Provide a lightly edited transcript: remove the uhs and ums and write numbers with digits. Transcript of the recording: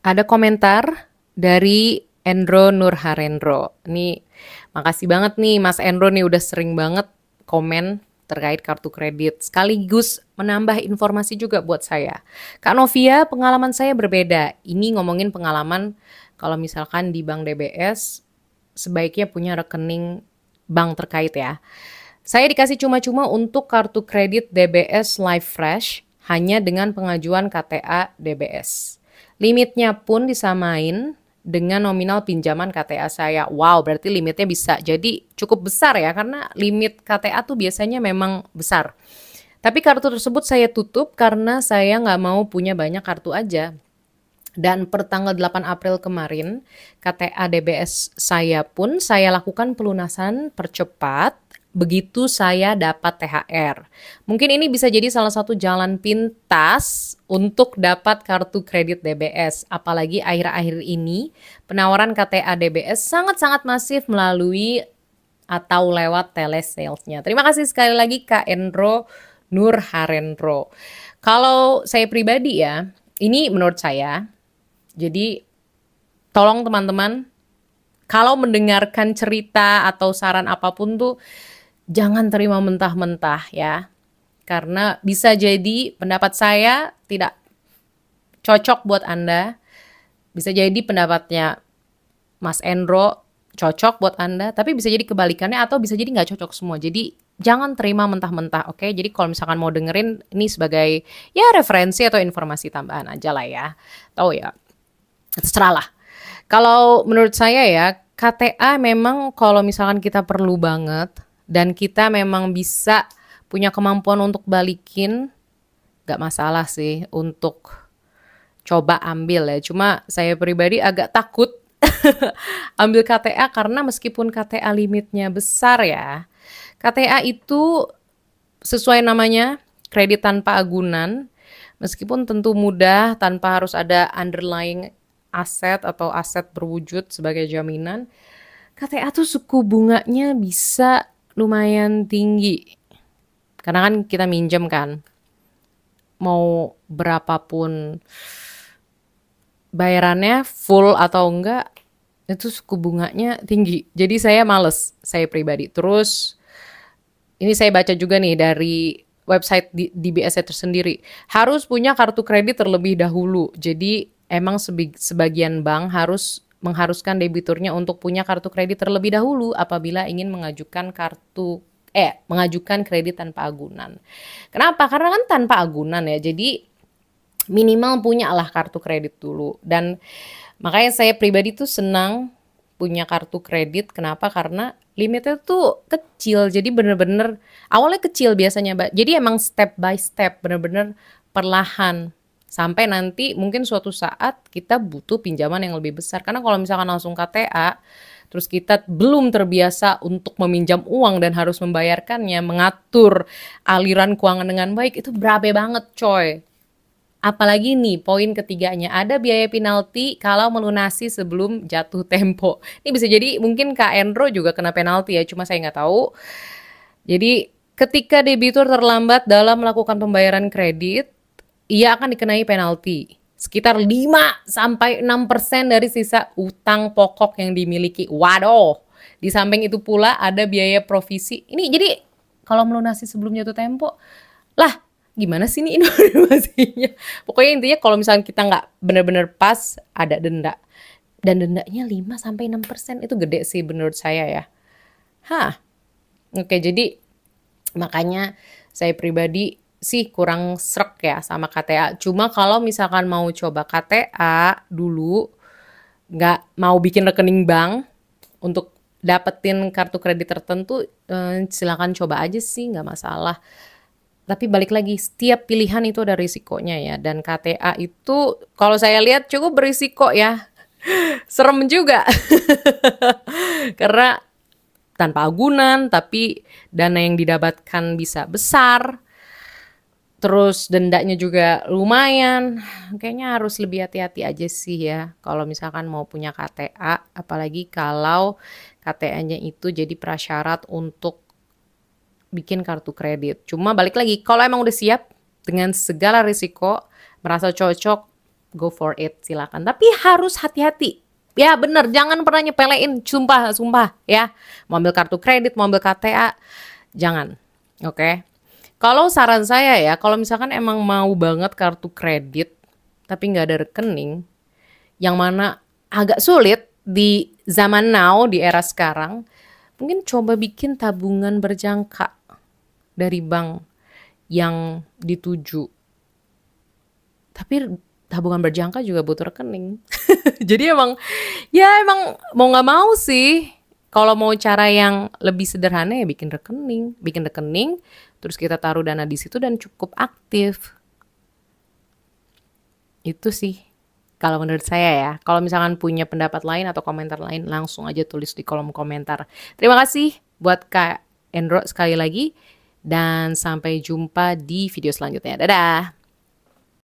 Ada komentar dari Endro Nurharendro. Ini makasih banget nih Mas Endro nih udah sering banget komen terkait kartu kredit. Sekaligus menambah informasi juga buat saya. Kak Novia, pengalaman saya berbeda. Ini ngomongin pengalaman kalau misalkan di Bank DBS sebaiknya punya rekening bank terkait ya. Saya dikasih cuma-cuma untuk kartu kredit DBS Live Fresh hanya dengan pengajuan KTA DBS. Limitnya pun disamain dengan nominal pinjaman KTA saya. Wow, berarti limitnya bisa jadi cukup besar ya, karena limit KTA tuh biasanya memang besar. Tapi kartu tersebut saya tutup karena saya nggak mau punya banyak kartu aja. Dan per tanggal 8 April kemarin, KTA DBS saya pun saya lakukan pelunasan percepat begitu saya dapat THR. Mungkin ini bisa jadi salah satu jalan pintas untuk dapat kartu kredit DBS. Apalagi akhir-akhir ini penawaran KTA DBS sangat-sangat masif melalui atau lewat telesalesnya. Terima kasih sekali lagi Kak Endro Nurharendro. Kalau saya pribadi ya, ini menurut saya, jadi tolong teman-teman, kalau mendengarkan cerita atau saran apapun tuh jangan terima mentah-mentah ya. Karena bisa jadi pendapat saya tidak cocok buat Anda. Bisa jadi pendapatnya Mas Endro cocok buat Anda, tapi bisa jadi kebalikannya atau bisa jadi nggak cocok semua. Jadi jangan terima mentah-mentah, oke? Jadi kalau misalkan mau dengerin ini sebagai ya referensi atau informasi tambahan aja lah ya. Tahu ya, terserah lah. Kalau menurut saya ya, KTA memang kalau misalkan kita perlu banget dan kita memang bisa punya kemampuan untuk balikin, gak masalah sih untuk coba ambil ya. Cuma saya pribadi agak takut ambil KTA karena meskipun KTA limitnya besar ya, KTA itu sesuai namanya kredit tanpa agunan, meskipun tentu mudah tanpa harus ada underlying aset atau aset berwujud sebagai jaminan, KTA tuh suku bunganya bisa lumayan tinggi. Karena kan kita minjem kan, mau berapapun bayarannya full atau enggak, itu suku bunganya tinggi. Jadi saya males, saya pribadi. Terus ini saya baca juga nih dari website DBS tersendiri. Harus punya kartu kredit terlebih dahulu. Jadi emang sebagian bank harus mengharuskan debiturnya untuk punya kartu kredit terlebih dahulu apabila ingin mengajukan kredit tanpa agunan. Kenapa? Karena kan tanpa agunan ya. Jadi minimal punya lah kartu kredit dulu. Dan makanya saya pribadi tuh senang punya kartu kredit. Kenapa? Karena limitnya tuh kecil. Jadi bener-bener awalnya kecil biasanya, Mbak. Jadi emang step by step, bener-bener perlahan. Sampai nanti mungkin suatu saat kita butuh pinjaman yang lebih besar. Karena kalau misalkan langsung KTA, terus kita belum terbiasa untuk meminjam uang dan harus membayarkannya, mengatur aliran keuangan dengan baik, itu berabe banget coy. Apalagi nih poin ketiganya, ada biaya penalti kalau melunasi sebelum jatuh tempo. Ini bisa jadi mungkin Kak Endro juga kena penalti ya, cuma saya nggak tahu. Jadi ketika debitur terlambat dalam melakukan pembayaran kredit, ia akan dikenai penalti sekitar 5-6% dari sisa utang pokok yang dimiliki. Waduh, di samping itu pula ada biaya provisi. Ini jadi kalau melunasi sebelum jatuh tempo, lah gimana sih ini informasinya? Pokoknya intinya kalau misalnya kita nggak benar-benar pas, ada denda. Dan dendanya 5-6% itu gede sih menurut saya ya. Hah, oke jadi makanya saya pribadi sih kurang srek ya sama KTA. Cuma kalau misalkan mau coba KTA dulu, nggak mau bikin rekening bank untuk dapetin kartu kredit tertentu, silakan coba aja sih, nggak masalah. Tapi balik lagi, setiap pilihan itu ada risikonya ya. Dan KTA itu kalau saya lihat cukup berisiko ya. Serem juga. Karena tanpa agunan, tapi dana yang didapatkan bisa besar. Terus dendanya juga lumayan. Kayaknya harus lebih hati-hati aja sih ya. Kalau misalkan mau punya KTA, apalagi kalau KTA-nya itu jadi prasyarat untuk bikin kartu kredit. Cuma balik lagi, kalau emang udah siap dengan segala risiko, merasa cocok, go for it, silakan. Tapi harus hati-hati. Ya bener, jangan pernah nyepelein, sumpah, sumpah ya. Mau ambil kartu kredit, mau ambil KTA, jangan. Oke. Kalau saran saya ya, kalau misalkan emang mau banget kartu kredit, tapi nggak ada rekening, yang mana agak sulit di zaman now, di era sekarang, mungkin coba bikin tabungan berjangka dari bank yang dituju. Tapi tabungan berjangka juga butuh rekening. Jadi emang mau nggak mau sih. Kalau mau cara yang lebih sederhana ya bikin rekening, terus kita taruh dana di situ dan cukup aktif. Itu sih kalau menurut saya ya. Kalau misalkan punya pendapat lain atau komentar lain, langsung aja tulis di kolom komentar. Terima kasih buat Kak Endro sekali lagi, dan sampai jumpa di video selanjutnya. Dadah!